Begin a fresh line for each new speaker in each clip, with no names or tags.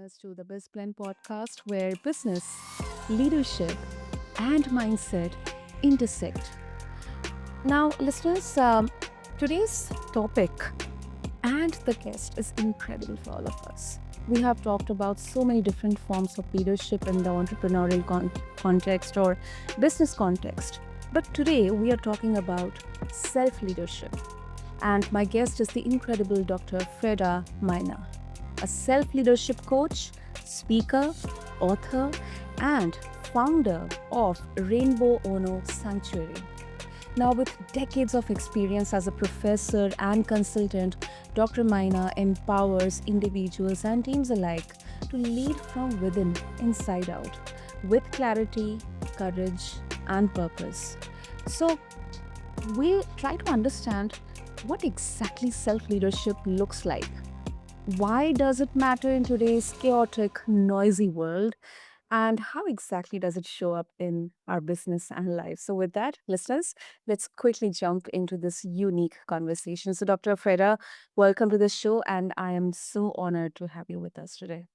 listeners to the BizBlend podcast, where business, leadership, and mindset intersect. Now, listeners, today's topic and the guest is incredible for all of us. We have talked about so many different forms of leadership in the entrepreneurial context or business context. But today we are talking about self leadership. And my guest is the incredible Dr. Fredah Mainah, a self leadership coach, speaker, author, and founder of Rainbow Ono Sanctuary. Now, with decades of experience as a professor and consultant, Dr. Mainah empowers individuals and teams alike to lead from within, inside out, with clarity, courage, and purpose. So, we try to understand what exactly self leadership looks like. Why does it matter in today's chaotic, noisy world? And how exactly does it show up in our business and life? So, with that, listeners, let's quickly jump into this unique conversation. So, Dr. Fredah, welcome to the show, and I am so honored to have you with us today.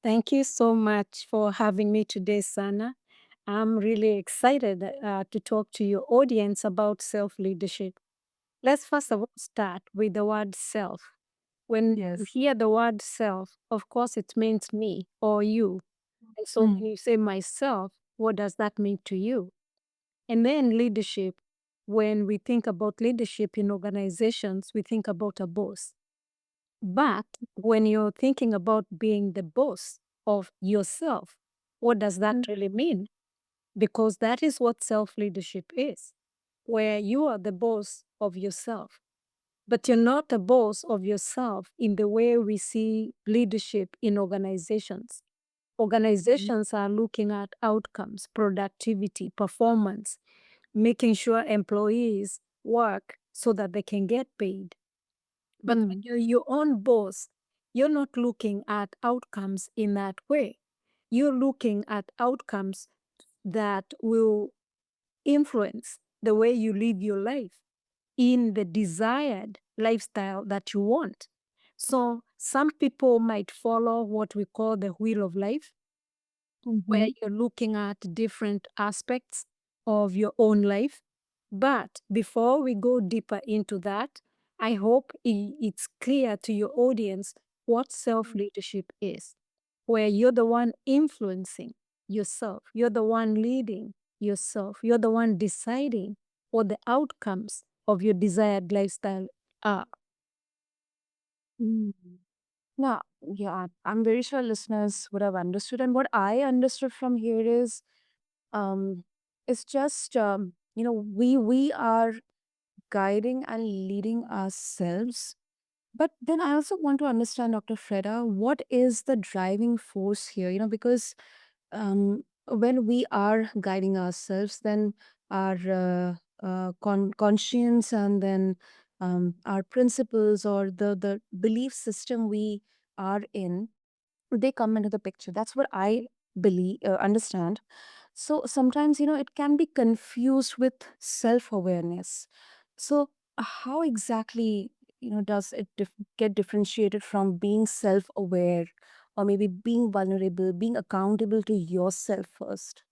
Thank you so much for having me today, Sana. I'm really excited to talk to your audience about self leadership. Let's first of all start with the word self. When you
Yes.
hear the word self, of course, it means me or you. And so
Mm,
when you say myself, what does that mean to you? And then leadership. When we think about leadership in organizations, we think about a boss. But when you're thinking about being the boss of yourself, what does that
mm,
really mean? Because that is what self leadership is, where you are the boss of yourself. But you're not a boss of yourself in the way we see leadership in organizations.
mhm,
Organizations are looking at outcomes, productivity, performance, making sure employees work so that they can get paid. But when
mm,
you're your own boss, you're not looking at outcomes in that way. You're looking at outcomes that will influence the way you live your life in the desired lifestyle that you want. So some people might follow what we call the wheel of life, where
mhm,
you're looking at different aspects of your own life. But before we go deeper into that, I hope it's clear to your audience what self leadership is, where you're the one influencing yourself, you're the one leading yourself, you're the one deciding what the outcomes of your desired lifestyle are.
mm. Now, yeah, I'm very sure listeners would have understood. And what I understood from here is um, it's just we are guiding and leading ourselves. But then I also want to understand, Dr. Freda, what is the driving force here? Because when we are guiding ourselves, then our conscience and then our principles or the belief system we are in, they come into the picture. That's what I believe, understand. So sometimes, it can be confused with self awareness. So, how exactly, does it get differentiated from being self aware or maybe being vulnerable, being accountable to yourself first?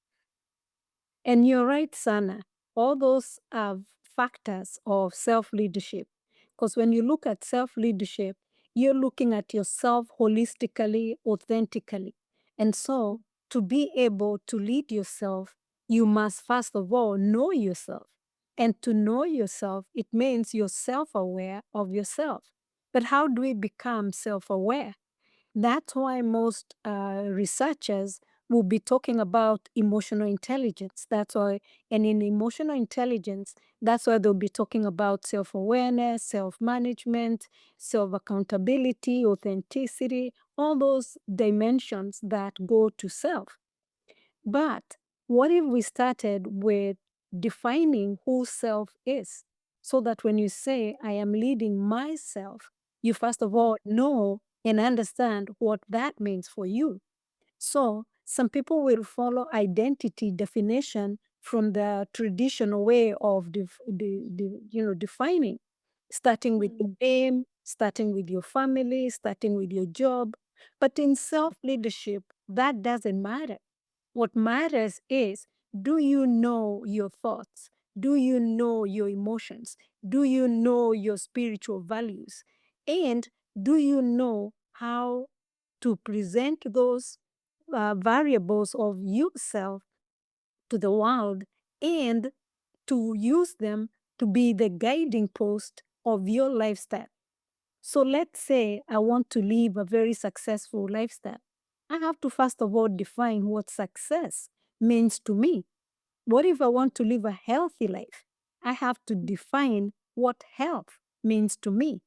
And you're right, Sana. All those are factors of self leadership. Because when you look at self leadership, you're looking at yourself holistically, authentically. And so, to be able to lead yourself, you must first of all know yourself. And to know yourself, it means you're self aware of yourself. But how do we become self aware? That's why most researchers will be talking about emotional intelligence. That's why, and in emotional intelligence, that's why they'll be talking about self awareness, self management, self accountability, authenticity, all those dimensions that go to self. But what if we started with defining who self is? So that when you say, I am leading myself, you first of all know and understand what that means for you. So some people will follow identity definition from the traditional way of defining, starting with your
Mm,
name, starting with your family, starting with your job. But in self leadership, that doesn't matter. What matters is, do you know your thoughts? Do you know your emotions? Do you know your spiritual values? And do you know how to present those variables of yourself to the world and to use them to be the guiding post of your lifestyle? So let's say I want to live a very successful lifestyle. I have to first of all define what success means to me. What if I want to live a healthy life? I have to define what health means to me.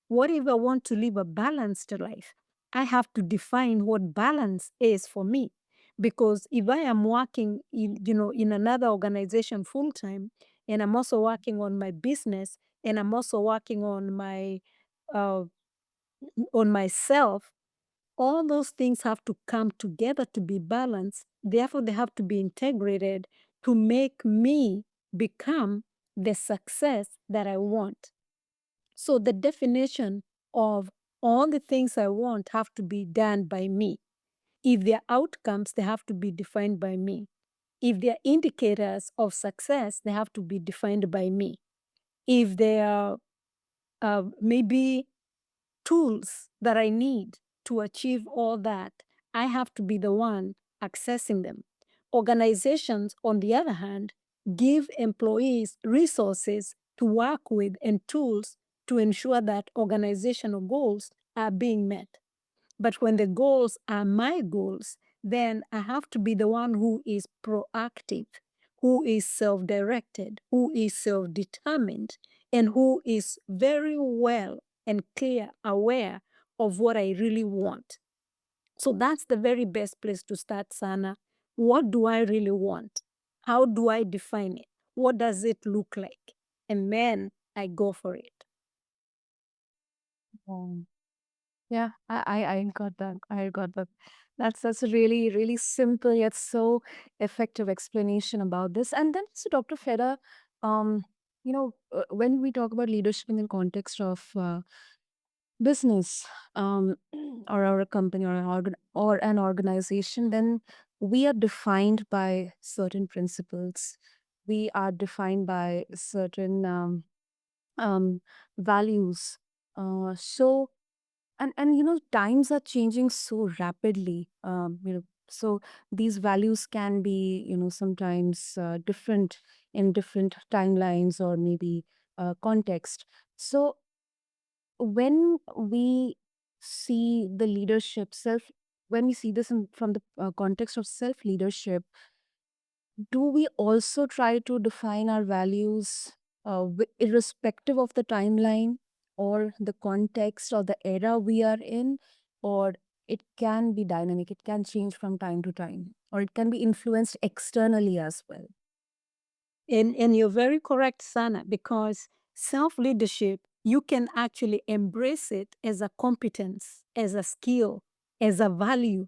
What if I want to live a balanced life? I have to define what balance is for me. Because if I am working in another organization full time, and I'm also working on my business, and I'm also working uh, on myself, all those things have to come together to be balanced. Therefore, they have to be integrated to make me become the success that I want. So the definition of all the things I want have to be done by me. If they're outcomes, they have to be defined by me. If they're indicators of success, they have to be defined by me. If they are maybe tools that I need to achieve all that, I have to be the one accessing them. Organizations, on the other hand, give employees resources to work with and tools to ensure that organizational goals are being met. But when the goals are my goals, then I have to be the one who is proactive, who is self directed, who is self determined, and who is very well and clear aware of what I really want. So that's the very best place to start, Sana. What do I really want? How do I define it? What does it look like? And then I go for it.
Um, yeah, I got that. I got that. That's a really, really simple yet so effective explanation about this. And then, so Dr. Feda, when we talk about leadership in the context of business, or a company or an organization, then we are defined by certain principles. We are defined by certain um, values. So and times are changing so rapidly. So these values can be sometimes different in different timelines or maybe context. So when we see the leadership self when we see this from the context of self leadership, do we also try to define our values irrespective of the timeline or the context or the era we are in? Or it can be dynamic, it can change from time to time, or it can be influenced externally as well?
And you're very correct, Sana, because self leadership, you can actually embrace it as a competence, as a skill, as a value.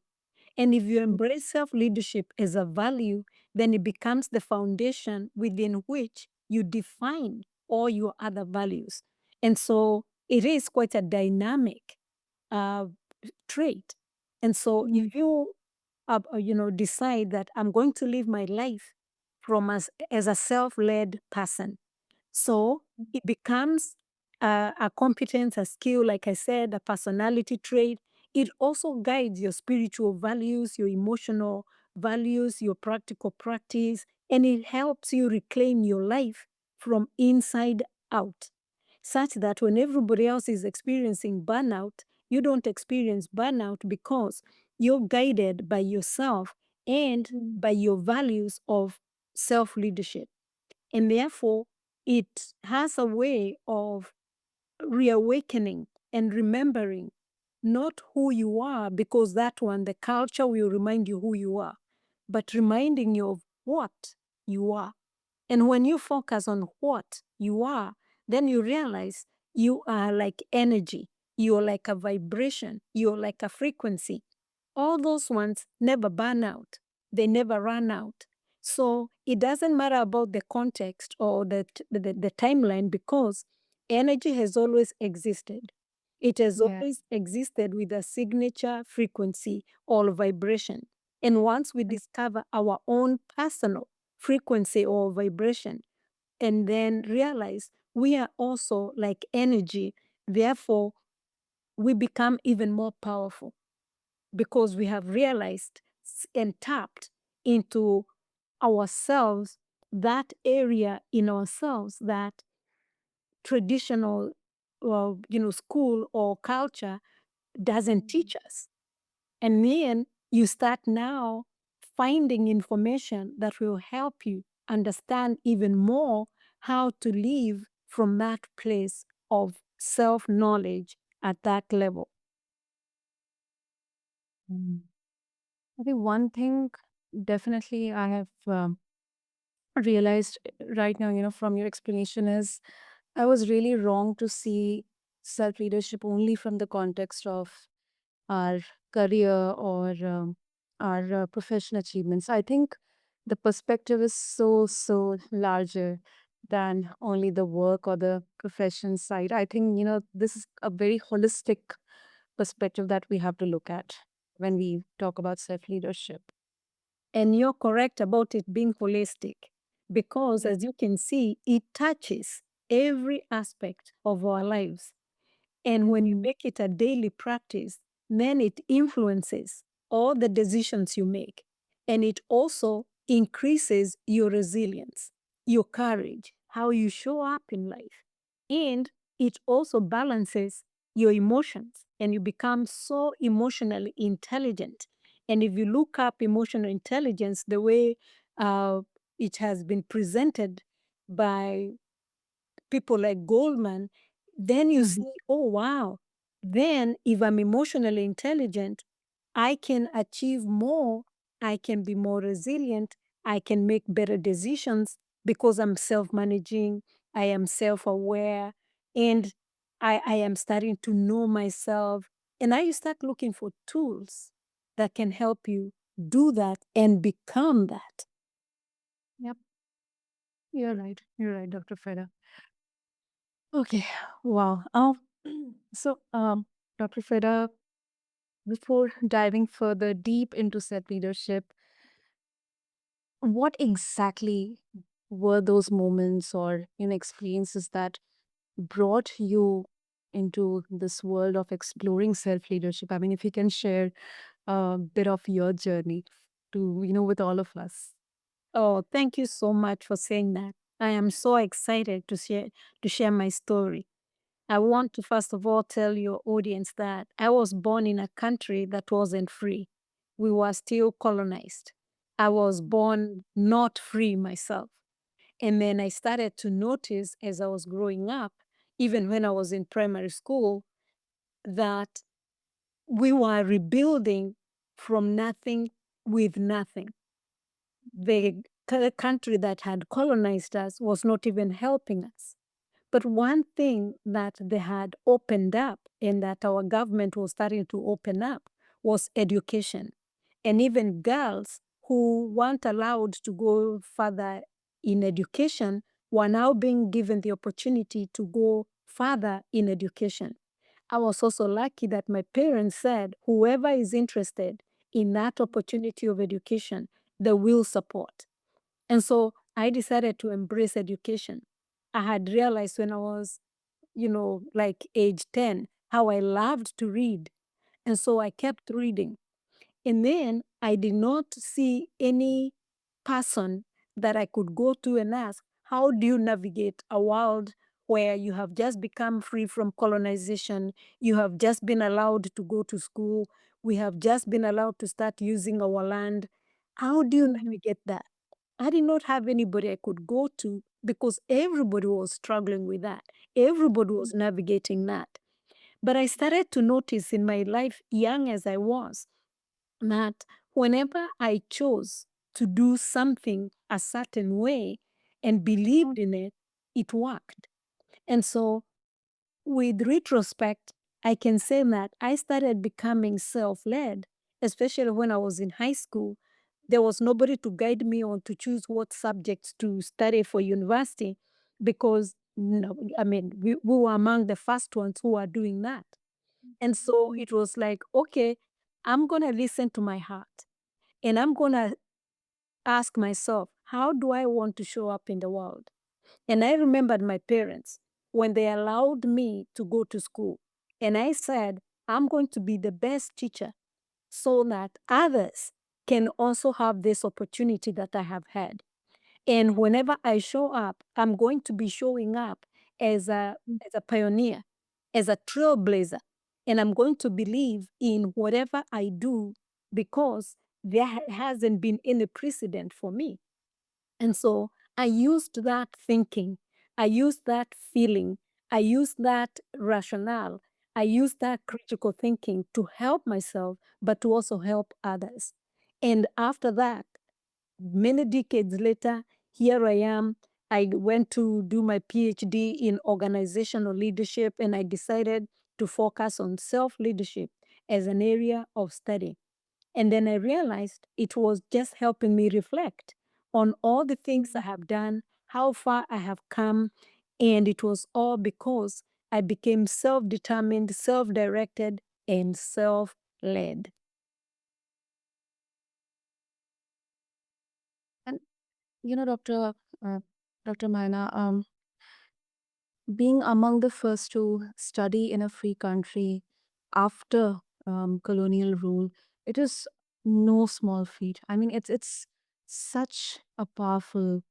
And if you embrace self leadership as a value, then it becomes the foundation within which you define all your other values. And so it is quite a dynamic uh, trait. And so if you decide that I'm going to live my life as a self-led person, so it becomes a competence, a skill, like I said, a personality trait. It also guides your spiritual values, your emotional values, your practical practice, and it helps you reclaim your life from inside out, such that when everybody else is experiencing burnout, you don't experience burnout because you're guided by yourself and by your values of self leadership. And therefore, it has a way of reawakening and remembering not who you are, because that one, the culture will remind you who you are, but reminding you of what you are. And when you focus on what you are, then you realize you are like energy, you're like a vibration, you're like a frequency. All those ones never burn out, they never run out. So it doesn't matter about the context or the timeline, because energy has always existed. It has
Yeah.
always existed with a signature frequency or vibration. And once we discover our own personal frequency or vibration, and then realize we are also like energy, therefore, we become even more powerful because we have realized and tapped into ourselves, that area in ourselves that traditional, well, school or culture doesn't
Mhm.
teach us. And then you start now finding information that will help you understand even more how to live from that place of self knowledge at that level.
Mm. I think one thing definitely I have realized right now, from your explanation is I was really wrong to see self leadership only from the context of our career or our professional achievements. I think the perspective is so larger than only the work or the profession side. I think, this is a very holistic perspective that we have to look at when we talk about self leadership.
And you're correct about it being holistic because,
Yeah.
as you can see, it touches every aspect of our lives. And when you
Mhm.
make it a daily practice, then it influences all the decisions you make. And it also increases your resilience, your courage, how you show up in life. And it also balances your emotions, and you become so emotionally intelligent. And if you look up emotional intelligence, the way it has been presented by people like Goldman, then you
Mhm.
see, oh, wow. Then, if I'm emotionally intelligent, I can achieve more. I can be more resilient. I can make better decisions because I'm self managing. I am self aware. And I am starting to know myself. And now you start looking for tools that can help you do that and become that.
Yep, you're right. You're right, Dr. Freda. Okay, wow. So, Dr. Freda, before diving further deep into self leadership, what exactly were those moments or experiences that brought you into this world of exploring self leadership? I mean, if you can share a bit of your journey to with all of us.
Oh, thank you so much for saying that. I am so excited to share my story. I want to first of all tell your audience that I was born in a country that wasn't free. We were still colonized. I was born not free myself. And then I started to notice as I was growing up, even when I was in primary school, that we were rebuilding from nothing with nothing. The country that had colonized us was not even helping us. But one thing that they had opened up and that our government was starting to open up was education. And even girls who weren't allowed to go further in education were now being given the opportunity to go further in education. I was also lucky that my parents said, whoever is interested in that opportunity of education, they will support. And so I decided to embrace education. I had realized when I was, like age 10, how I loved to read. And so I kept reading. And then I did not see any person that I could go to and ask, how do you navigate a world where you have just become free from colonization? You have just been allowed to go to school. We have just been allowed to start using our land. How do you
Mhm.
navigate that? I did not have anybody I could go to because everybody was struggling with that. Everybody was navigating that. But I started to notice in my life, young as I was, that whenever I chose to do something a certain way and believed in it, it worked. And so, with retrospect, I can say that I started becoming self led, especially when I was in high school. There was nobody to guide me on to choose what subjects to study for university because, no, I mean, we were among the first ones who were doing that. And so it was like, okay, I'm going to listen to my heart and I'm going to ask myself, how do I want to show up in the world? And I remembered my parents when they allowed me to go to school. And I said, I'm going to be the best teacher so that others can also have this opportunity that I have had. And whenever I show up, I'm going to be showing up as a pioneer, as a trailblazer. And I'm going to believe in whatever I do because there hasn't been any precedent for me. And so I used that thinking, I used that feeling, I used that rationale, I used that critical thinking to help myself, but to also help others. And after that, many decades later, here I am. I went to do my PhD in organizational leadership, and I decided to focus on self leadership as an area of study. And then I realized it was just helping me reflect on all the things I have done, how far I have come. And it was all because I became self determined, self directed, and self led.
And Doctor Dr. Mainah, being among the first to study in a free country after colonial rule, it is no small feat. I mean, it's such a powerful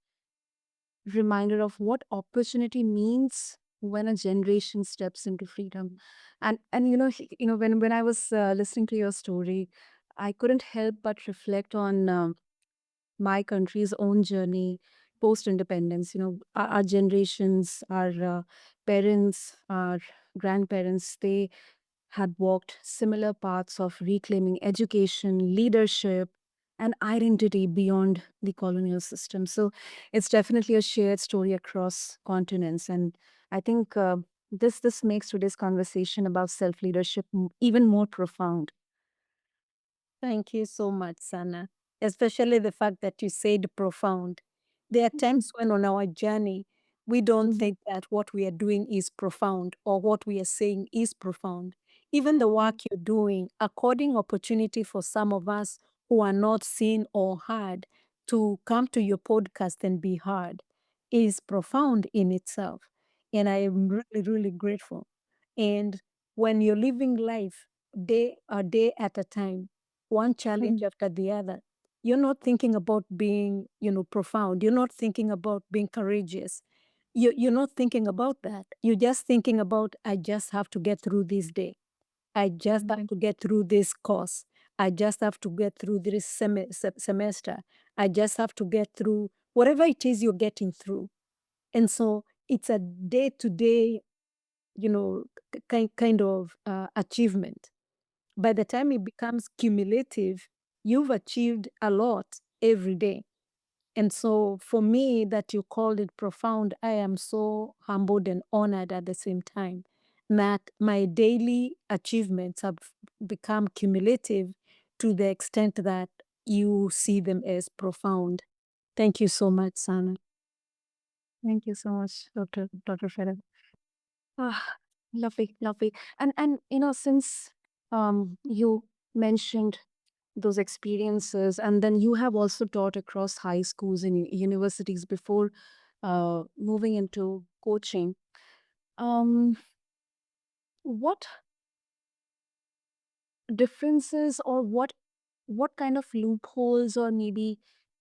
reminder of what opportunity means when a generation steps into freedom. And when I was listening to your story, I couldn't help but reflect on my country's own journey post independence. Our generations, our parents, our grandparents, they had walked similar paths of reclaiming education, leadership, and identity beyond the colonial system. So it's definitely a shared story across continents. And I think this makes today's conversation about self leadership even more profound.
Thank you so much, Sana. Especially the fact that you said profound. There are times when on our journey, we don't
Mhm.
think that what we are doing is profound or what we are saying is profound. Even the work you're doing, according opportunity for some of us who are not seen or heard to come to your podcast and be heard is profound in itself. And I am really, really grateful. And when you're living life day a day at a time, one challenge
Mhm.
after the other. You're not thinking about being, profound. You're not thinking about being courageous. You're not thinking about that. You're just thinking about, I just have to get through this day. I just have
Mhm.
to get through this course. I just have to get through this semester. I just have to get through whatever it is you're getting through. And so it's a day to day, kind of achievement. By the time it becomes cumulative, you've achieved a lot every day. And so for me, that you called it profound, I am so humbled and honored at the same time that my daily achievements have become cumulative to the extent that you see them as profound. Thank you so much, Sana.
Thank you so much, Dr. Fredah. Ah, lovely, lovely. And since you mentioned those experiences, and then you have also taught across high schools and universities before moving into coaching. Um, what differences, or what kind of loopholes, or maybe,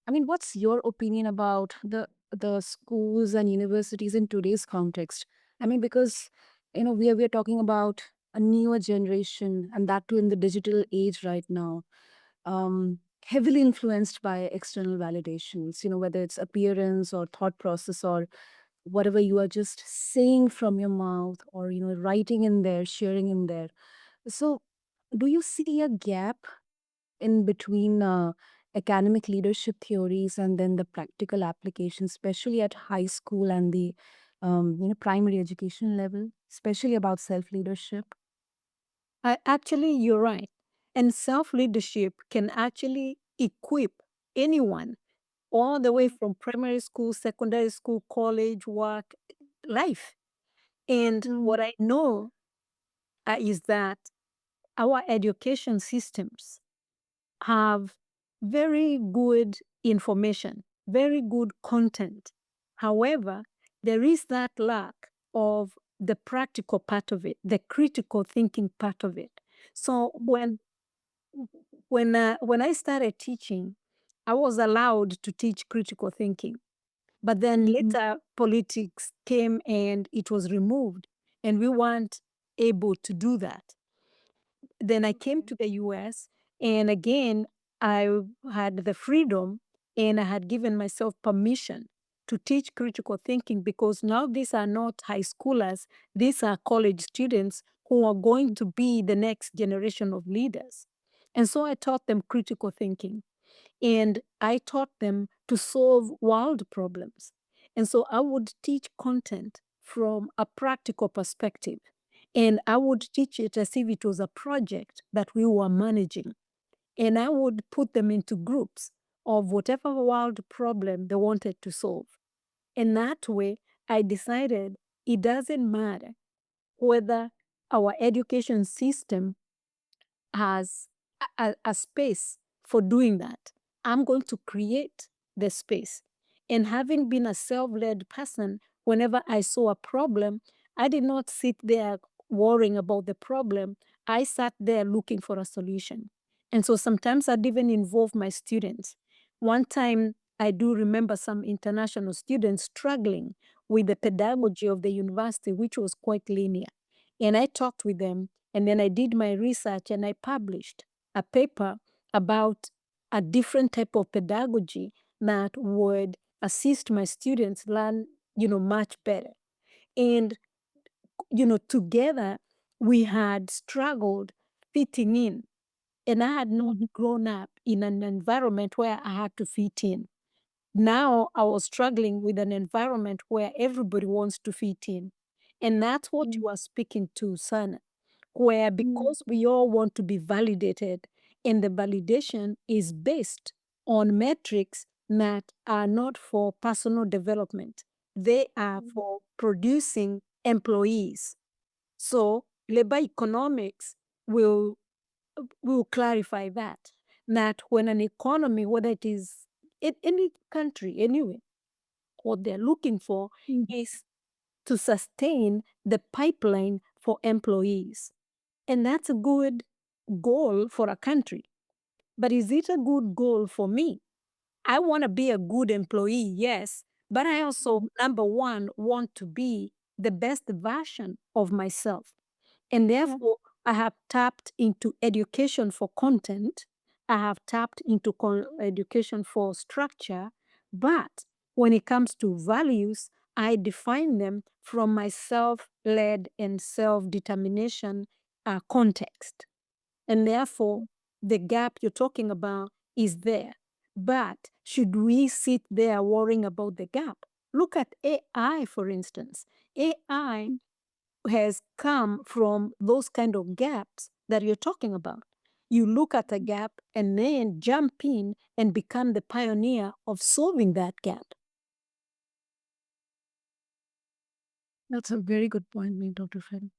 I mean, what's your opinion about the schools and universities in today's context? I mean, because we are talking about a newer generation, and that too in the digital age right now, heavily influenced by external validations, whether it's appearance or thought process, or whatever you are just saying from your mouth, or writing in there, sharing in there. So do you see a gap in between academic leadership theories and then the practical application, especially at high school and the primary education level, especially about self leadership?
Actually, you're right. And self leadership can actually equip anyone all the way from primary school, secondary school, college, work, life. And
Mm,
what I know is that our education systems have very good information, very good content. However, there is that lack of the practical part of it, the critical thinking part of it. So when I started teaching, I was allowed to teach critical thinking. But then later politics came and it was removed, and we weren't able to do that. Then I came to the US, and again, I had the freedom and I had given myself permission to teach critical thinking, because now these are not high schoolers, these are college students who are going to be the next generation of leaders. And so I taught them critical thinking, and I taught them to solve world problems. And so I would teach content from a practical perspective. And I would teach it as if it was a project that we were managing. And I would put them into groups of whatever world problem they wanted to solve. And that way, I decided it doesn't matter whether our education system has a space for doing that. I'm going to create the space. And having been a self led person, whenever I saw a problem, I did not sit there worrying about the problem. I sat there looking for a solution. And so sometimes I'd even involve my students. One time, I do remember some international students struggling with the pedagogy of the university, which was quite linear. And I talked with them, and then I did my research and I published a paper about a different type of pedagogy that would assist my students learn, much better. And, together we had struggled fitting in. And I had not grown up in an environment where I had to fit in. Now I was struggling with an environment where everybody wants to fit in. And that's what you are speaking to, Sana, where because we all want to be validated, and the validation is based on metrics that are not for personal development, they are for producing employees. So labor economics will clarify that when an economy, whether it is in any country anyway, what they're looking for is to sustain the pipeline for employees. And that's a good goal for a country. But is it a good goal for me? I want to be a good employee, yes. But I also, number one, want to be the best version of myself. And therefore, I have tapped into education for content. I have tapped into education for structure. But when it comes to values, I define them from my self led and self determination context. And therefore, the gap you're talking about is there. But should we sit there worrying about the gap? Look at AI, for instance. AI has come from those kind of gaps that you're talking about. You look at a gap and then jump in and become the pioneer of solving that gap.
That's a very good point made, Dr. Fred.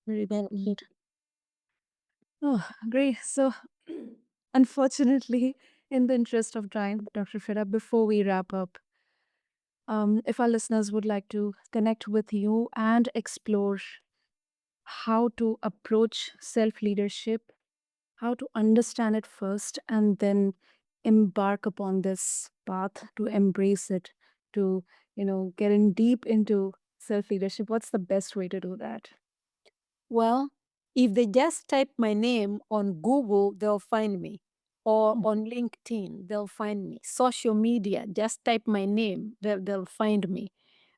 Very well made. Oh, great. So, unfortunately, in the interest of time, Dr. Freda, before we wrap up, if our listeners would like to connect with you and explore how to approach self leadership, how to understand it first, and then embark upon this path to embrace it, to get in deep into self leadership, what's the best way to do that?
Well, if they just type my name on Google, they'll find me. Or on LinkedIn, they'll find me. Social media, just type my name, they'll find me.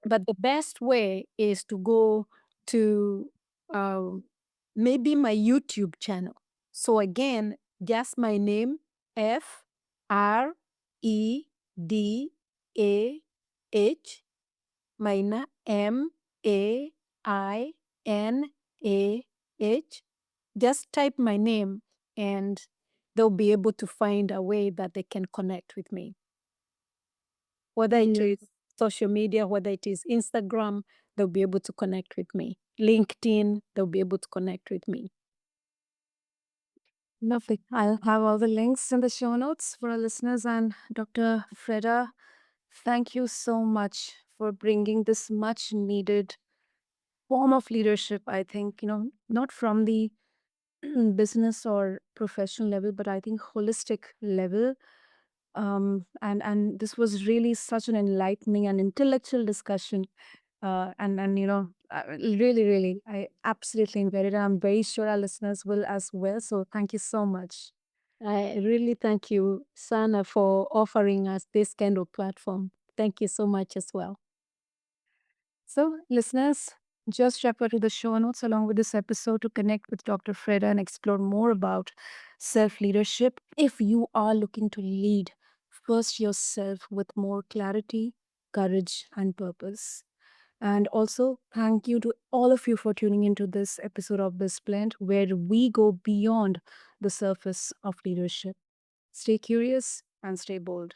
But the best way is to go to um, maybe my YouTube channel. So again, just my name, Fredah, Mainah, Mainah. Just type my name and they'll be able to find a way that they can connect with me. Whether it is social media, whether it is Instagram, they'll be able to connect with me. LinkedIn, they'll be able to connect with me.
Lovely. I'll have all the links in the show notes for our listeners. And Dr. Freda, thank you so much for bringing this much needed form of leadership. I think, not from the business or professional level, but I think holistic level. And this was really such an enlightening and intellectual discussion. Really, I absolutely enjoyed it. And I'm very sure our listeners will as well. So thank you so much.
I really thank you, Sana, for offering us this kind of platform. Thank you so much as well.
So, listeners, just refer to the show notes along with this episode to connect with Dr. Freda and explore more about self leadership. If you are looking to lead, first yourself with more clarity, courage, and purpose. And also, thank you to all of you for tuning into this episode of BizBlend, where we go beyond the surface of leadership. Stay curious and stay bold.